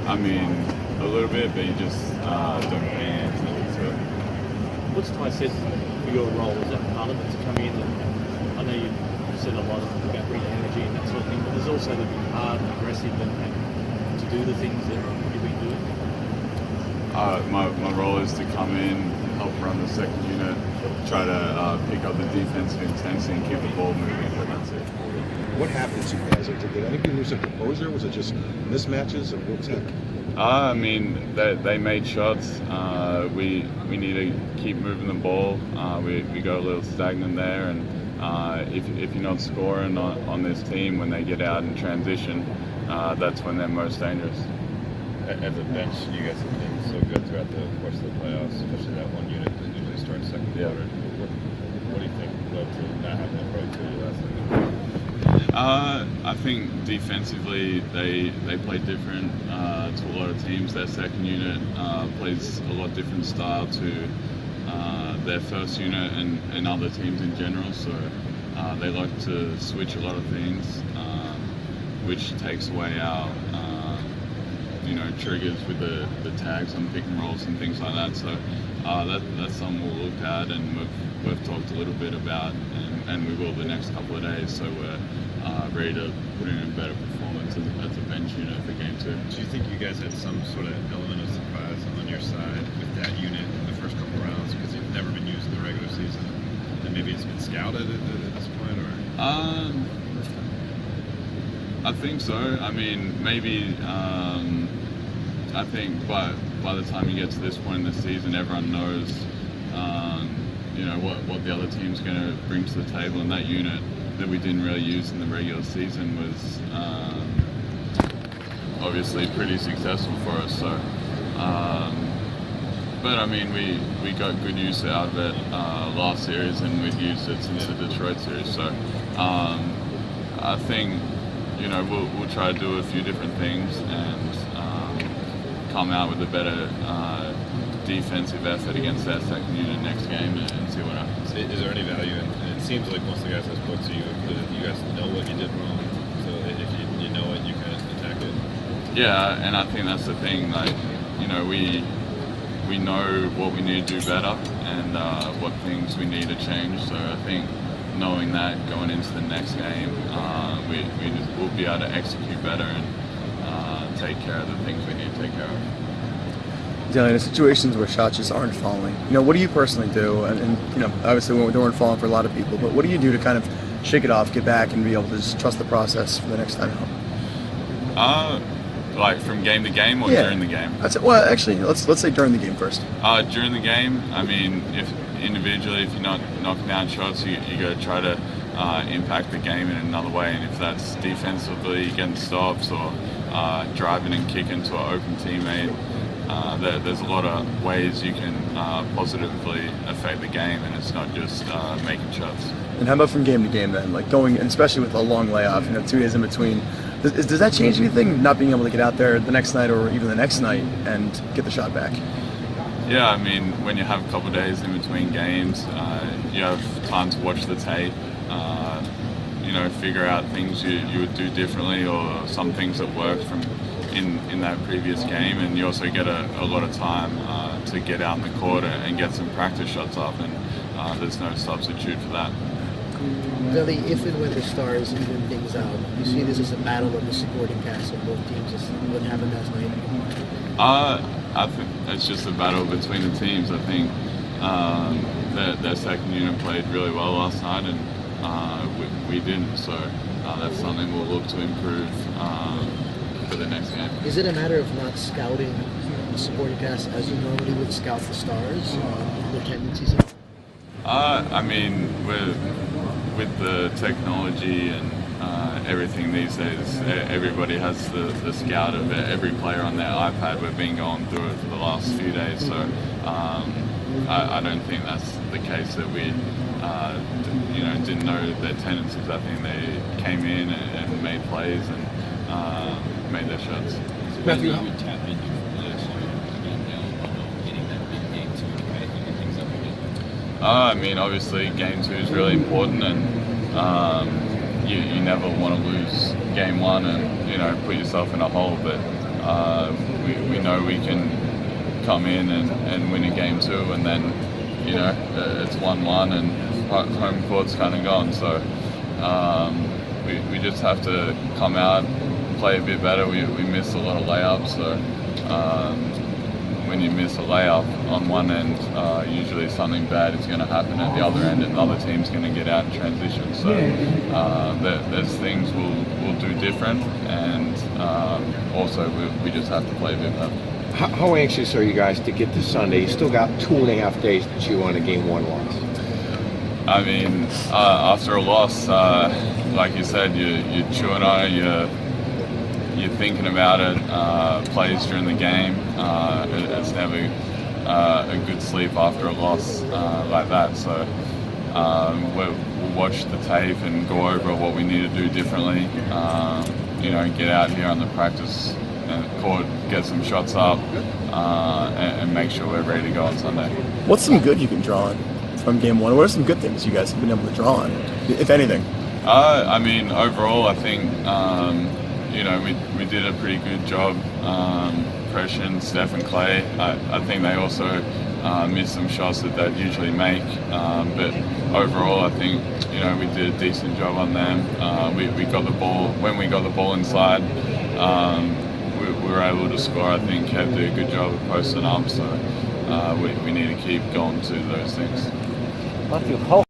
I mean, a little bit, but you just don't pay any attention to it. What's Ty said for your role? Is that part of it to come in? And I know you said a lot about bringing energy and that sort of thing, but there's also to be hard and aggressive and to do the things that you've been doing. My role is to come in, help run the second unit, try to pick up the defensive intensity and keep the ball moving, but that's it. What happened to you guys? Did anything lose their composure? Was it just mismatches? What was that? I mean, they made shots. We need to keep moving the ball. We got a little stagnant there, and if you're not scoring on this team when they get out in transition, that's when they're most dangerous. As a bench, you guys have been so good throughout the course of the playoffs, especially that one unit that usually starts second quarter. What do you think led to not having that productivity last night? I think defensively they play different to a lot of teams. Their second unit plays a lot different style to their first unit and other teams in general. So they like to switch a lot of things, which takes away our triggers with the tags on pick and rolls and things like that. So that's something we'll look at, and we've talked a little bit about, and we will the next couple of days. So we're ready to put in a better performance as a bench unit for game 2. Do you think you guys had some sort of element of surprise on your side with that unit in the first couple rounds because it's never been used in the regular season, and maybe it's been scouted at this point, or? I think so. I mean, maybe. I think by the time you get to this point in the season, everyone knows, what the other team's going to bring to the table, and that unit that we didn't really use in the regular season was obviously pretty successful for us. So, but I mean, we got good use out of it last series, and we've used it since the Detroit series. So, I think we'll try to do a few different things and come out with a better defensive effort against that second unit next game and see what happens. Is there any value in, and it seems like most of the guys I spoke to you guys know what you did wrong, so if you know it, you can attack it. Yeah, and I think that's the thing, like, we know what we need to do better and what things we need to change, so I think knowing that going into the next game, we'll be able to execute better and take care of the things we need to take care of. Dylan, in situations where shots just aren't falling, what do you personally do? And obviously they weren't falling for a lot of people, but what do you do to kind of shake it off, get back, and be able to just trust the process for the next time out? Like from game to game or during the game? Well, actually, let's say during the game first. During the game, I mean, if individually, if you're not knocking down shots, you got to try to impact the game in another way, and if that's defensively getting stops or driving and kicking to an open teammate, there's a lot of ways you can positively affect the game, and it's not just making shots. And how about from game to game then? Like going, and especially with a long layoff, 2 days in between, does that change anything, not being able to get out there the next night or even the next night and get the shot back? Yeah, I mean, when you have a couple of days in between games, you have time to watch the tape, figure out things you would do differently or some things that worked from in that previous game, and you also get a lot of time to get out in the court and get some practice shots up, and there's no substitute for that. Billy, if and when the Stars even things out, you see this as a battle of the supporting cast of both teams, as what happened last night? I think it's just a battle between the teams. I think their second unit played really well last night, and we didn't, so that's something we'll look to improve for the next game. Is it a matter of not scouting the supporting cast as you normally would scout the Stars, their tendencies? I mean, with the technology and everything these days, everybody has the scout of every player on their iPad. We've been going through it for the last few days, so I don't think that's the case that we didn't know their tendencies. I think they came in and made plays and made their shots. Matthew, I mean, obviously, game 2 is really important, and you never want to lose game one and put yourself in a hole, but we know we can come in and win a game two, and then it's 1-1 and home court's kind of gone. So we just have to come out, play a bit better. We missed a lot of layups, so when you miss a layup on one end, usually something bad is going to happen at the other end, and the other team's going to get out in transition. So there's things we'll do different, and also we just have to play a bit better. How anxious are you guys to get to Sunday? You still got 2.5 days to chew on a game one loss. I mean, after a loss, like you said, you're chewing on it, you're thinking about it, plays during the game. It's never a good sleep after a loss like that. So we'll watch the tape and go over what we need to do differently. Get out here on the practice court, get some shots up, and make sure we're ready to go on Sunday. What's some good you can draw on from game one? What are some good things you guys have been able to draw on, if anything? I mean, overall, I think we did a pretty good job pressuring Steph and Clay. I think they also missed some shots that they'd usually make, but overall, I think we did a decent job on them. We got the ball when we got the ball inside. We were able to score. I think Kev did a good job of posting up, so we need to keep going to those things. Matthew, how